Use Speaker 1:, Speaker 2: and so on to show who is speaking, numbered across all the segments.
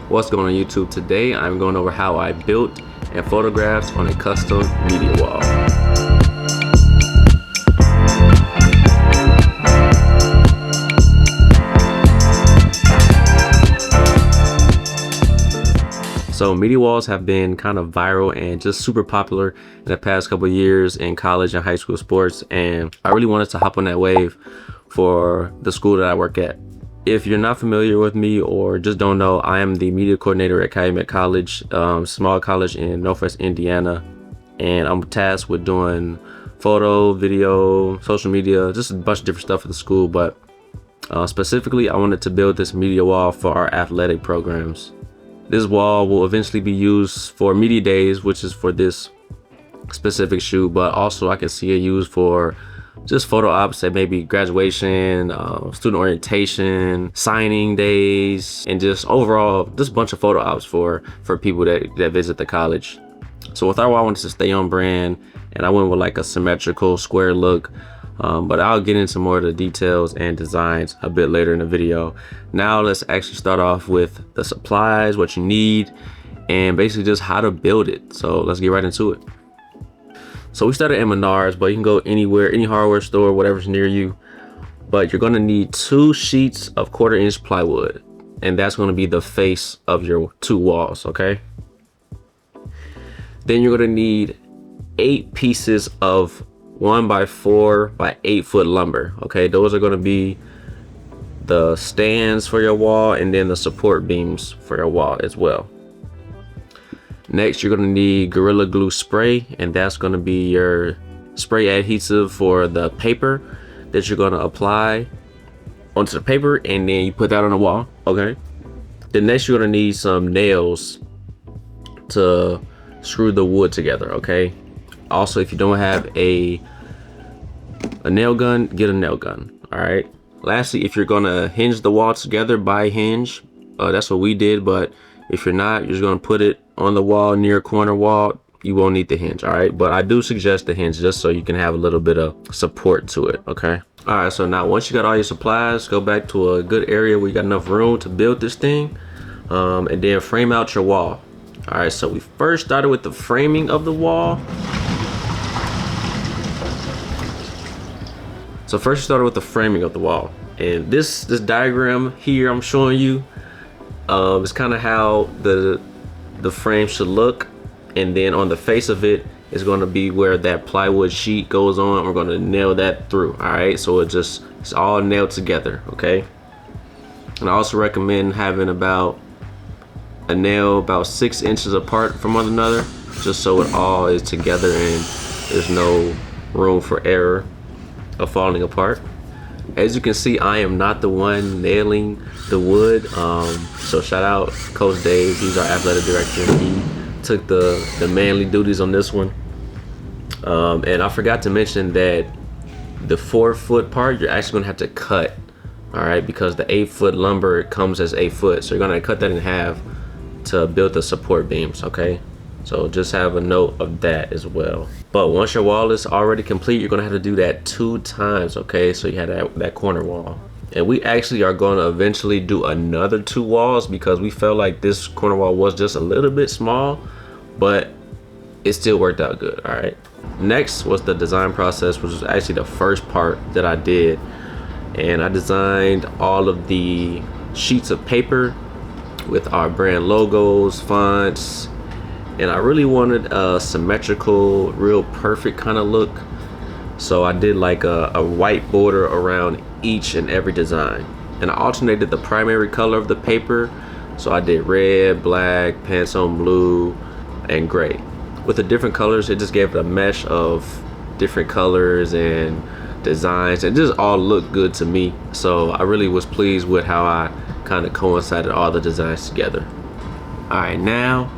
Speaker 1: What's going on YouTube? Today I'm going over how I built and photographed on a custom media wall. So media walls have been kind of viral and just super popular in the past couple of years in college and high school sports, and I really wanted to hop on that wave for the school that I work at. If you're not familiar with me or just don't know, I am the media coordinator at Calumet College, small college in Northwest Indiana, and I'm tasked with doing photo, video, social media, just a bunch of different stuff at the school. But specifically, I wanted to build this media wall for our athletic programs. This wall will eventually be used for media days, which is for this specific shoot, but also I can see it used for just photo ops at maybe graduation, student orientation, signing days, and just overall just a bunch of photo ops for people that visit the college. So with our wall, I wanted to stay on brand, and I went with like a symmetrical square look, but I'll get into more of the details and designs a bit later in the video. Now let's actually start off with the supplies, what you need, and basically just how to build it. So let's get right into it. So we started at Menards, but you can go anywhere, any hardware store, whatever's near you. But you're gonna need 2 sheets of 1/4-inch plywood, and that's gonna be the face of your 2 walls, okay? Then you're gonna need 8 pieces of 1x4 by 8 foot lumber, okay? Those are gonna be the stands for your wall and then the support beams for your wall as well. Next, you're gonna need Gorilla Glue spray, and that's gonna be your spray adhesive for the paper that you're gonna apply onto the paper, and then you put that on the wall, okay? Then next, you're gonna need some nails to screw the wood together, okay? Also, if you don't have a nail gun, get a nail gun, all right? Lastly, if you're gonna hinge the wall together by hinge, that's what we did, but if you're not, you're just gonna put it on the wall near a corner wall, you won't need the hinge, all right? But I do suggest the hinge just so you can have a little bit of support to it, okay? All right, so now once you got all your supplies, go back to a good area where you got enough room to build this thing, and then frame out your wall. All right, so we first started with the framing of the wall. So first we started with the framing of the wall, and this diagram here I'm showing you is kind of how the frame should look, and then on the face of it is going to be where that plywood sheet goes on. We're going to nail that through, all right? So it's all nailed together, okay? And I also recommend having about a nail about 6 inches apart from one another, just so it all is together and there's no room for error of falling apart. As you can see, I am not the one nailing the wood, so shout out Coach Dave. He's our athletic director. He took the manly duties on this one, and I forgot to mention that the 4-foot part you're actually gonna have to cut, all right, because the 8-foot lumber comes as 8 foot, so you're gonna cut that in half to build the support beams, okay? So just have a note of that as well. But once your wall is already complete, you're gonna have to do that 2 times, okay? So you have that corner wall. And we actually are gonna eventually do another 2 walls because we felt like this corner wall was just a little bit small, but it still worked out good, all right? Next was the design process, which was actually the first part that I did. And I designed all of the sheets of paper with our brand logos, fonts, and I really wanted a symmetrical, real perfect kind of look. So I did like a white border around each and every design. And I alternated the primary color of the paper. So I did red, black, Pantone blue, and gray. With the different colors, it just gave it a mesh of different colors and designs. It just all looked good to me. So I really was pleased with how I kind of coincided all the designs together. All right, now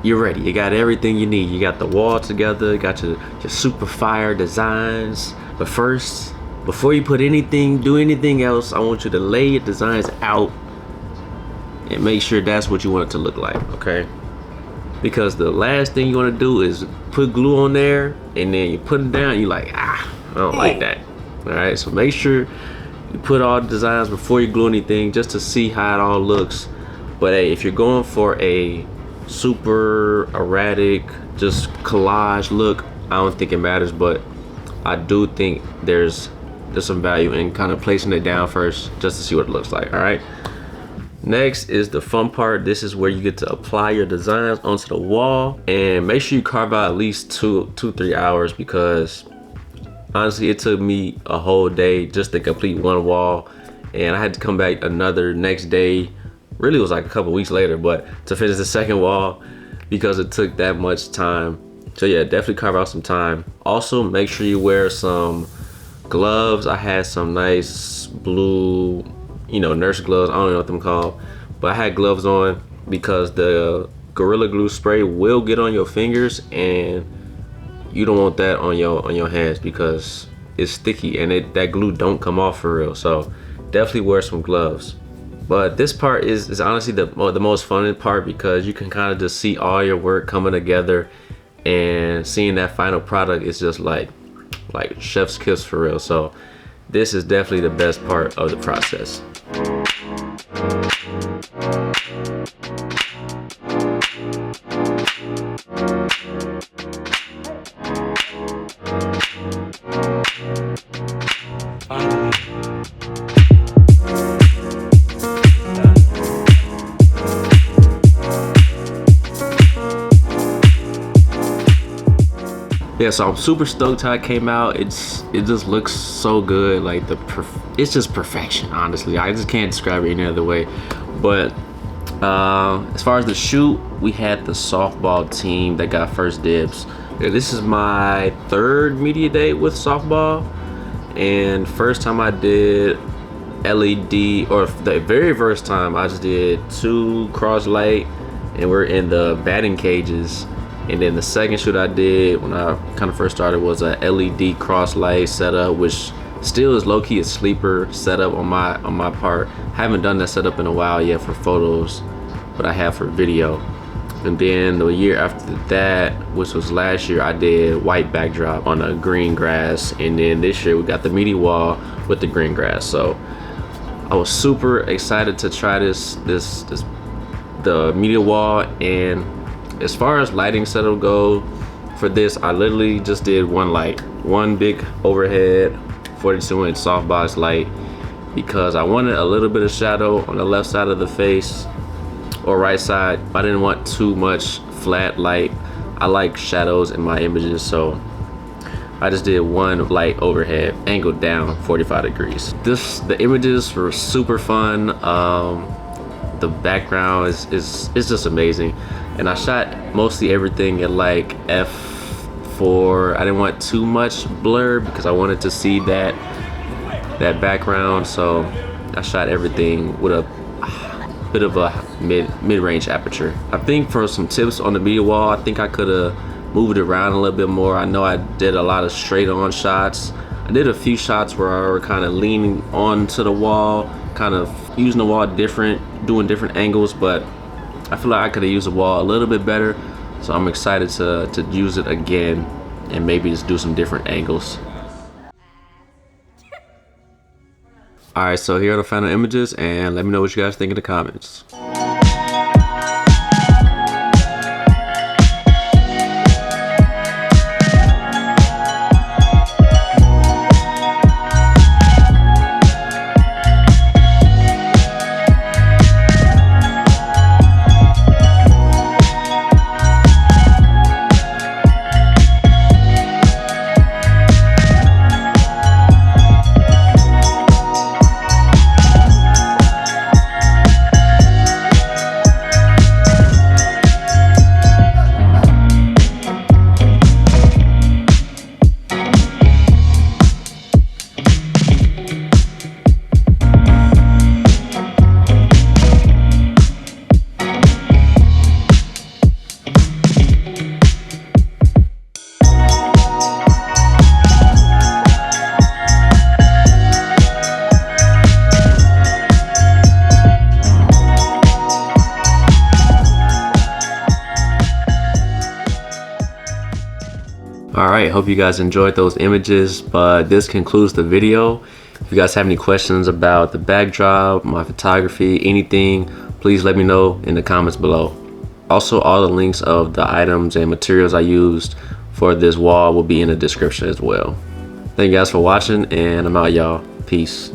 Speaker 1: you're ready. You got everything you need. You got the wall together, got your super fire designs. But first, before you do anything else, I want you to lay your designs out and make sure that's what you want it to look like, okay? Because the last thing you want to do is put glue on there and then you put it down, you're like, I don't like that. All right, so make sure you put all the designs before you glue anything, just to see how it all looks But hey, if you're going for a super erratic, just collage look, I don't think it matters, but I do think there's some value in kind of placing it down first just to see what it looks like. All right, next is the fun part. This is where you get to apply your designs onto the wall, and make sure you carve out at least 3 hours, because honestly it took me a whole day just to complete one wall, and I had to come back another next day. Really, it was like a couple weeks later, but to finish the second wall, because it took that much time. So yeah, definitely carve out some time. Also, make sure you wear some gloves. I had some nice blue, nurse gloves. I don't know what them called, but I had gloves on because the Gorilla Glue spray will get on your fingers, and you don't want that on your hands because it's sticky, and that glue don't come off for real. So definitely wear some gloves. But this part is honestly the most fun part, because you can kind of just see all your work coming together, and seeing that final product is just like chef's kiss for real. So this is definitely the best part of the process. Yeah, so I'm super stoked how it came out. It just looks so good. Like it's just perfection, honestly. I just can't describe it any other way. But as far as the shoot, we had the softball team that got first dibs. This is my third media day with softball, and first time I did LED, or the very first time I just did 2 cross light, and we're in the batting cages. And then the second shoot I did when I kind of first started was a LED cross light setup, which still is low-key a sleeper setup on my part. I haven't done that setup in a while yet for photos, but I have for video. And then the year after that, which was last year, I did white backdrop on a green grass. And then this year we got the media wall with the green grass. So I was super excited to try the media wall. And as far as lighting setup go for this, I literally just did one light, one big overhead 42-inch softbox light, because I wanted a little bit of shadow on the left side of the face or right side. I didn't want too much flat light. I like shadows in my images, so I just did one light overhead angled down 45 degrees. The images were super fun. The background is just amazing, and I shot mostly everything at like f4. I didn't want too much blur because I wanted to see that background, so I shot everything with a bit of a mid-range aperture. I think for some tips on the media wall, I think I could have moved it around a little bit more. I know I did a lot of straight on shots. I did a few shots where I were kind of leaning onto the wall, kind of using the wall doing different angles, but I feel like I could have used the wall a little bit better. So I'm excited to use it again and maybe just do some different angles. All right, so here are the final images, and let me know what you guys think in the comments. All right, hope you guys enjoyed those images, but this concludes the video. If you guys have any questions about the backdrop, my photography, anything, please let me know in the comments below. Also, all the links of the items and materials I used for this wall will be in the description as well. Thank you guys for watching, and I'm out, y'all. Peace.